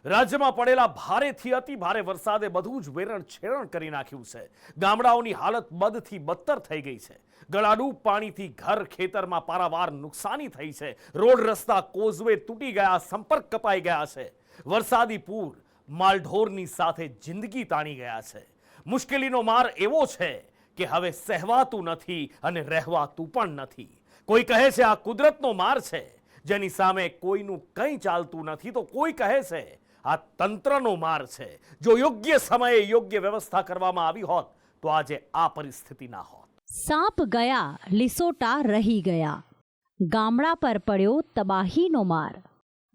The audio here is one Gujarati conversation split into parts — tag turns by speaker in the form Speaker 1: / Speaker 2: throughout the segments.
Speaker 1: રાજ્યમાં પડેલા ભારેથી અતિ ભારે વરસાદે બધું જ વેરણ છેરણ કરી નાખ્યું છે। ગામડાઓની હાલત બદથી બદતર થઈ ગઈ છે। ગળાડૂબ પાણીથી ઘર ખેતરમાં પારાવાર નુકસાની થઈ છે। રોડ રસ્તા કોઝવે તૂટી ગયા, સંપર્ક કપાઈ ગયા છે। વરસાદી પૂર માલઢોરની સાથે જિંદગી તાણી ગયા છે। મુશ્કેલીનો માર એવો છે કે હવે સહેવાતું નથી અને રહેવાતું પણ નથી। કોઈ કહે છે આ કુદરતનો માર છે, જેની સામે કોઈનું કંઈ ચાલતું નથી, તો કોઈ કહે છે આ તંત્રનો માર છે। જો યોગ્ય સમયે યોગ્ય વ્યવસ્થા કરવામાં આવી હોત તો આજે આ પરિસ્થિતિ ના હોત।
Speaker 2: સાપ ગયા, લીસોટા રહી ગયા, ગામડા પર પડ્યો તબાહીનો માર।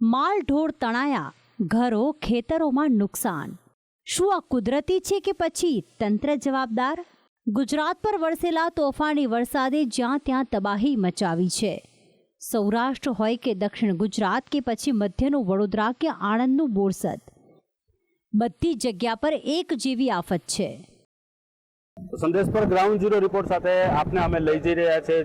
Speaker 2: માલ ઢોર તણાયા, ઘરો ખેતરોમાં નુકસાન। શું આ કુદરતી છે કે પછી તંત્ર જવાબદાર? ગુજરાત પર વરસેલા તોફાની વરસાદે જ્યાં ત્યાં તબાહી મચાવી છે। સૌરાષ્ટ્ર હોય કે દક્ષિણ ગુજરાત કે પછી મધ્યનું વડોદરા કે આણંદનું બોરસદ, બધી જગ્યા પર એક જેવી આફત છે।
Speaker 3: સંદેશ પર ગ્રાઉન્ડ ઝીરો રિપોર્ટ સાથે આપને અમે લઈ જઈ રહ્યા છે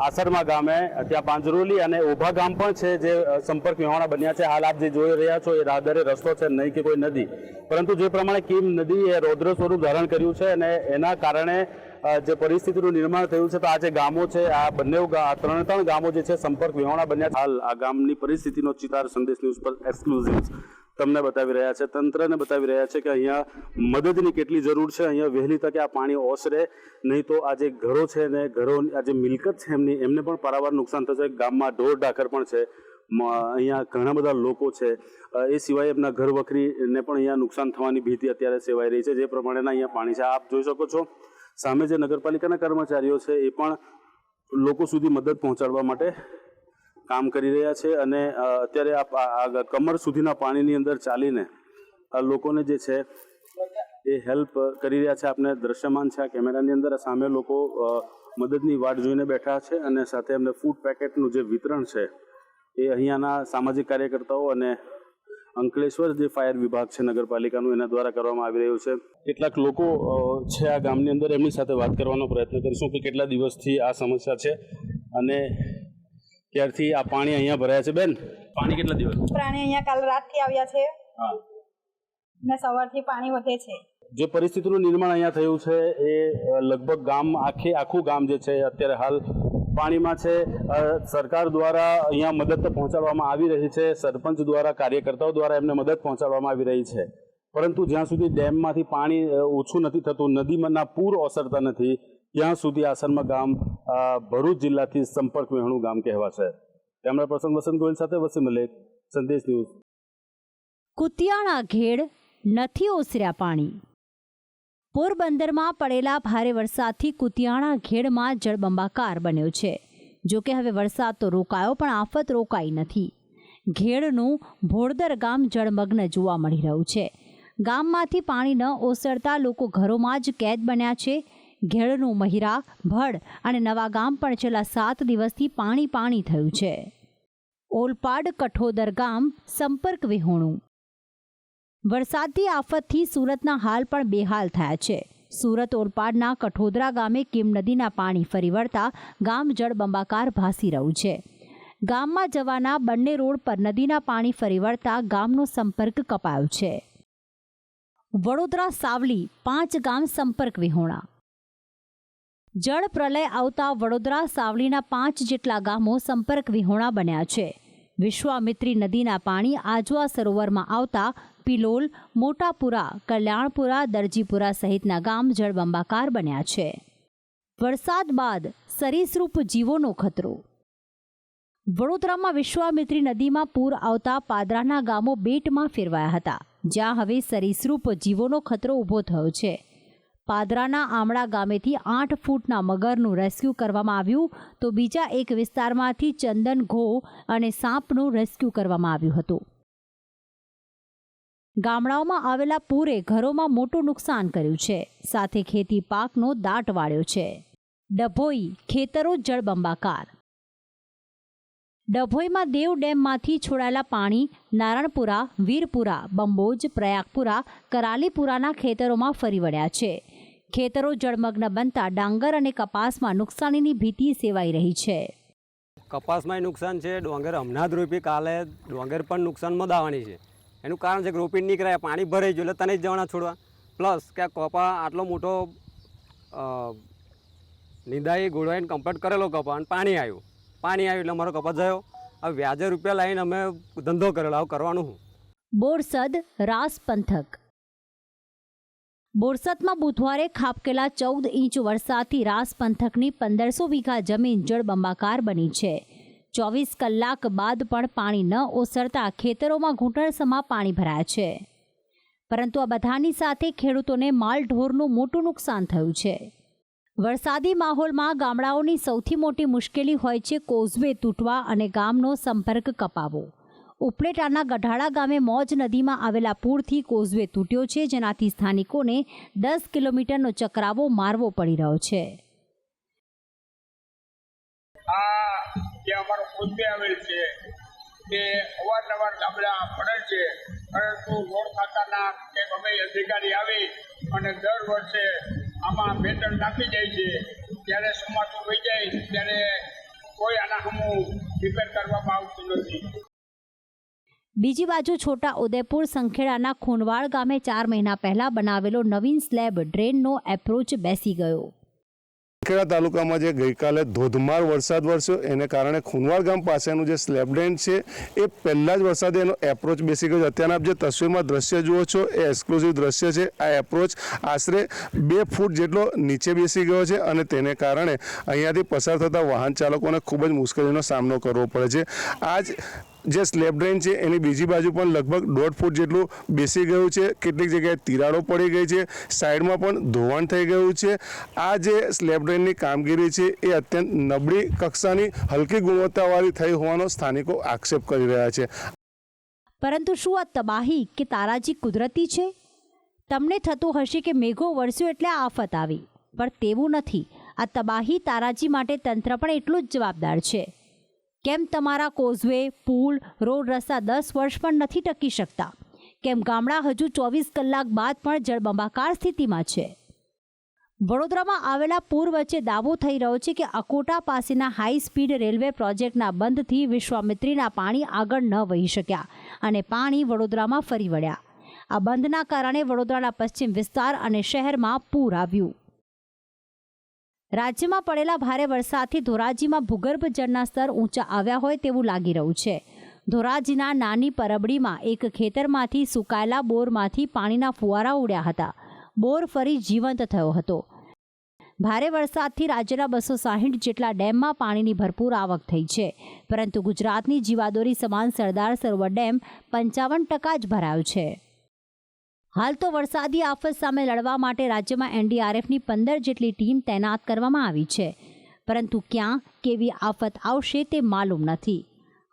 Speaker 3: આસરમાં ગામે। ત્યાં પાંજરોલી અને ઓભા ગામ પણ છે જે સંપર્ક વિહોણા બન્યા છે। હાલ આપ જે જોઈ રહ્યા છો એ રાહદારી રસ્તો છે, નહીં કે કોઈ નદી, પરંતુ જે પ્રમાણે કીમ નદી એ રૌદ્ર સ્વરૂપ ધારણ કર્યું છે અને એના કારણે જે પરિસ્થિતિનું નિર્માણ થયું છે, તો આ જે ગામો છે, આ બંને ત્રણ ગામો જે છે સંપર્ક વિહોણા બન્યા। હાલ આ ગામની પરિસ્થિતિનો ચિતાર સંદેશ ન્યૂઝ પર એક્સક્લુઝિવ તમને બતાવી રહ્યા છે, તંત્રને બતાવી રહ્યા છે કે અહીંયા મદદની કેટલી જરૂર છે। અહીંયા વહેલી તકે આ પાણી ઓસરે, નહીં તો આ જે ઘરો છે ને ઘરો આ જે મિલકત છે એમને પણ પારાવાર નુકસાન થશે। ગામમાં ઢોર ઢાકર પણ છે, અહીંયા ઘણા બધા લોકો છે, એ સિવાય એમના ઘર વખરીને પણ અહીંયા નુકસાન થવાની ભીતિ અત્યારે સેવાઈ રહી છે। જે પ્રમાણેના અહીંયા પાણી છે, આપ જોઈ શકો છો સામે જે નગરપાલિકાના કર્મચારીઓ છે એ પણ લોકો સુધી મદદ પહોંચાડવા માટે કામ કરી રહ્યા છે અને અત્યારે આ કમર સુધીના પાણીની અંદર ચાલીને આ લોકોને જે છે એ હેલ્પ કરી રહ્યા છે। આપને દ્રશ્યમાન છે આ કેમેરાની અંદર, સામે લોકો મદદની વાટ જોઈને બેઠા છે અને સાથે એમને ફૂડ પેકેટનું જે વિતરણ છે એ અહીંયાના સામાજિક કાર્યકર્તાઓ અને અંકલેશ્વર જે ફાયર વિભાગ છે નગરપાલિકાનું, એના દ્વારા કરવામાં આવી રહ્યું છે। કેટલાક લોકો છે આ ગામની અંદર, એમની સાથે વાત કરવાનો પ્રયત્ન કરીશું કે કેટલા દિવસથી આ સમસ્યા છે અને ત્યારથી આ પાણી અહીંયા ભરાયા છે। બેન, પાણી કેટલા દિવસ?
Speaker 4: પાણી અહીંયા કાલ રાતથી આવ્યા છે અને સવારથી પાણી વધે છે।
Speaker 3: જે પરિસ્થિતિનું નિર્માણ અહીંયા થયું છે એ લગભગ ગામ આખું ગામ જે છે અત્યારે હાલ પાણીમાં છે। સરકાર દ્વારા અહીંયા મદદ પહોંચાડવામાં આવી રહી છે, સરપંચ દ્વારા, કાર્યકર્તાઓ દ્વારા એમને મદદ પહોંચાડવામાં આવી રહી છે, પરંતુ જ્યાં સુધી ડેમમાંથી પાણી ઓછું નથી થતું, નદીમાંના પૂર ઓસરતા નથી, ત્યાં સુધી આસરમાં ગામ ભરૂચ જિલ્લાથી સંપર્ક વિહોણું ગામ કહેવાશે। કેમેરા પર્સન વસંત ગોયલ સાથે વસીમ મલેક, સંદેશ ન્યૂઝ।
Speaker 2: કુતિયાણા ઘેડ નથી ઓસર્યા પાણી। પોરબંદરમાં પડેલા ભારે વરસાદથી કુતિયાણા ઘેડમાં જળબંબાકાર બન્યો છે। જોકે હવે વરસાદ તો રોકાયો પણ આફત રોકાઈ નથી। ઘેડનું ભોળદર ગામ જળમગ્ન જોવા મળી રહ્યું છે। ગામમાંથી પાણી ન ઓસરતા લોકો ઘરોમાં જ કેદ બન્યા છે। ઘેડનું મહિરા, ભડ અને નવા ગામ પણ છેલ્લા 7 દિવસથી પાણી થયું છે। ઓલપાડ કઠોદર ગામ સંપર્ક વિહોણું। વરસાદની આફતથી સુરતના હાલ પણ બેહાલ થયા છે। સુરત ઓલપાડના કઠોદરા ગામે કીમ નદીના પાણી ફરી વળતા ગામ જળબંબાકાર ભાસી રહ્યું છે। ગામમાં જવાના બંને રોડ પર નદીના પાણી ફરી વળતા ગામનો સંપર્ક કપાયો છે। વડોદરા સાવલી 5 ગામ સંપર્ક વિહોણા। જળ પ્રલય આવતા વડોદરા સાવલીના 5 જેટલા ગામો સંપર્ક વિહોણા બન્યા છે। વિશ્વામિત્રી નદીના પાણી આજવા સરોવરમાં આવતા પિલોલ, મોટાપુરા, કલ્યાણપુરા, દરજીપુરા સહિતના ગામ જળબંબાકાર બન્યા છે। વરસાદ બાદ સરીસૃપ જીવોનો ખતરો। વડોદરામાં વિશ્વામિત્રી નદીમાં પૂર આવતા પાદરાના ગામો બેટમાં ફેરવાયા હતા, જ્યાં હવે સરીસૃપ જીવોનો ખતરો ઊભો થયો છે। પાદરાના આમળા ગામેથી 8 ફૂટના મગરનું રેસ્ક્યુ કરવામાં આવ્યું, તો બીજા એક વિસ્તારમાંથી ચંદન ઘો અને સાપનું રેસ્ક્યુ કરવામાં આવ્યું હતું। ગામડાઓમાં આવેલા પૂરે ઘરોમાં મોટું નુકસાન કર્યું છે, સાથે ખેતી પાકનો દાટ વાળ્યો છે। ડભોઈ ખેતરો જળબંબાકાર। ડભોઈમાં દેવ ડેમમાંથી છોડાયેલા પાણી નારણપુરા, વીરપુરા, બંબોજ, પ્રયાગપુરા, કરાલીપુરાના ખેતરોમાં ફરી વળ્યા છે। ખેતરો જળમગ્ન બનતા ડાંગર અને કપાસમાં નુકસાનીની ભીતિ સેવાઈ રહી છે।
Speaker 5: કપાસમાં નુકસાન છે, ડોંગર હમણાં જ રોપી, કાલે ડોંગર પણ નુકસાનમાં દાવાની છે। એનું કારણ છે કે રોપીને નીકળ્યા પાણી ભરાઈ ગયું એટલે તને જ જવાના છોડવા. પ્લસ કે આ કપા આટલો મોટો નિંદાઈ ગોળવાઈને કમ્પ્લીટ કરેલો કપા અને પાણી આવ્યું એટલે અમારો કપા ગયો. હવે વ્યાજે રૂપિયા લાવીને અમે ધંધો કરેલો, આવું કરવાનું શું?
Speaker 2: બોરસદ રાસ પંથક. બોરસદમાં બુધવારે ખાબકેલા 14 ઇંચ વરસાદથી રાસ પંથકની 1500 વીઘા જમીન જળબંબાકાર બની છે. 24 કલાક બાદ પણ પાણી ન ઓસરતા ખેતરોમાં ઘૂંટણસમા પાણી ભરાયા છે. પરંતુ આ બધાની સાથે ખેડૂતોને માલઢોરનું મોટું નુકસાન થયું છે. વરસાદી માહોલમાં ગામડાઓની સૌથી મોટી મુશ્કેલી હોય છે કોઝવે તૂટવા અને ગામનો સંપર્ક કપાવો. ઉપલેટાના ગઢાળા ગામે મોજ નદીમાં આવેલા પૂરથી કોઝવે તૂટ્યો છે, જેનાથી સ્થાનિકોને 10 કિલોમીટરનો ચકરાવો મારવો પડી રહ્યો છે.
Speaker 6: જે અમારો કોઝવે આવેલ છે તે અવારનવાર ગામડા પડે છે, પરંતુ રોડ ખાતાના કે ગમે અધિકારી આવી અને દર વર્ષે આમાં બેટન નાખી જાય છે. જ્યારે ચોમાસું થઈ જાય ત્યારે કોઈ આના સામું રિપેર કરવામાં આવતું નથી.
Speaker 2: બીજી બાજુ છોટા ઉદેપુર સંખેડાના ખૂનવાડ ગામે 4 મહિના પહેલા બનાવેલો નવીન સ્લેબ ડ્રેનનો એપ્રોચ બેસી ગયો.
Speaker 7: સંખેડા તાલુકામાં જે ગઈકાલે ધોધમાર વરસાદ વરસ્યો એને કારણે ખૂનવાડ ગામ પાસેનું જે સ્લેબ ડ્રેન છે એ પહેલાં જ વરસાદે એનો એપ્રોચ બેસી ગયો. અત્યારના આપ જે તસવીરમાં દ્રશ્ય જુઓ છો એ એક્સક્લુઝિવ દ્રશ્ય છે. આ એપ્રોચ આશરે 2 ફૂટ જેટલો નીચે બેસી ગયો છે અને તેને કારણે અહીંયાથી પસાર થતા વાહન ચાલકોને ખૂબ જ મુશ્કેલીનો સામનો કરવો પડે છે. આ જ જે સ્લેબ ડ્રેન છે એની બીજી બાજુ પણ લગભગ 1.5 ફૂટ જેટલું બેસી ગયું છે. કેટલીક જગ્યાએ તિરાડો પડી ગઈ છે, સાઈડમાં પણ ધોવાણ થઈ ગયું છે. આ જે સ્લેબ ડ્રેનની કામગીરી છે એ અત્યંત નબળી કક્ષાની હલકી ગુણવત્તાવાળી થઈ હોવાનો સ્થાનિકો આક્ષેપ કરી રહ્યા છે.
Speaker 2: પરંતુ શું આ તબાહી કે તારાજી કુદરતી છે? તમને થતું હશે કે મેઘો વરસ્યો એટલે આફત આવી, પણ તેવું નથી. આ તબાહી તારાજી માટે તંત્ર પણ એટલું જ જવાબદાર છે. કેમ તમારા કોઝવે, પુલ, રોડ રસ્તા 10 વર્ષ પણ નથી ટકી શકતા? કેમ ગામડા હજુ 24 કલાક બાદ પણ જળબંબાકાર સ્થિતિમાં છે? વડોદરામાં આવેલા પૂર વચ્ચે દાવો થઈ રહ્યો છે કે અકોટા પાસેના હાઈ સ્પીડ રેલવે પ્રોજેક્ટના બંધથી વિશ્વામિત્રીના પાણી આગળ ન વહી શક્યા અને પાણી વડોદરામાં ફરી વળ્યા. આ બંધના કારણે વડોદરાના પશ્ચિમ વિસ્તાર અને શહેરમાં પૂર આવ્યું. રાજ્યમાં પડેલા ભારે વરસાદથી ધોરાજીમાં ભૂગર્ભ જળના સ્તર ઊંચા આવ્યા હોય તેવું લાગી રહ્યું છે. ધોરાજીના નાની પરબડીમાં એક ખેતરમાંથી સુકાયેલા બોરમાંથી પાણીના ફુવારા ઉડ્યા હતા. બોર ફરી જીવંત થયો હતો. ભારે વરસાદથી રાજ્યના 260 જેટલા ડેમમાં પાણીની ભરપૂર આવક થઈ છે, પરંતુ ગુજરાતની જીવાદોરી સમાન સરદાર સરોવર ડેમ 55% જ ભરાયો છે. હાલ તો વરસાદી આફત સામે લડવા માટે રાજ્યમાં એનડીઆરએફની 15 જેટલી ટીમ તૈનાત કરવામાં આવી છે, પરંતુ ક્યાં કેવી આફત આવશે તે માલુમ નથી.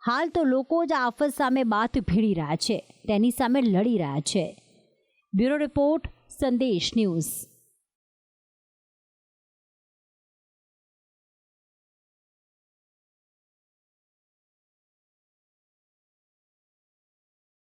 Speaker 2: હાલ તો લોકો જ આફત સામે બાથ ભીડી રહ્યા છે, તેની સામે લડી રહ્યા છે. બ્યુરો રિપોર્ટ, સંદેશ ન્યૂઝ.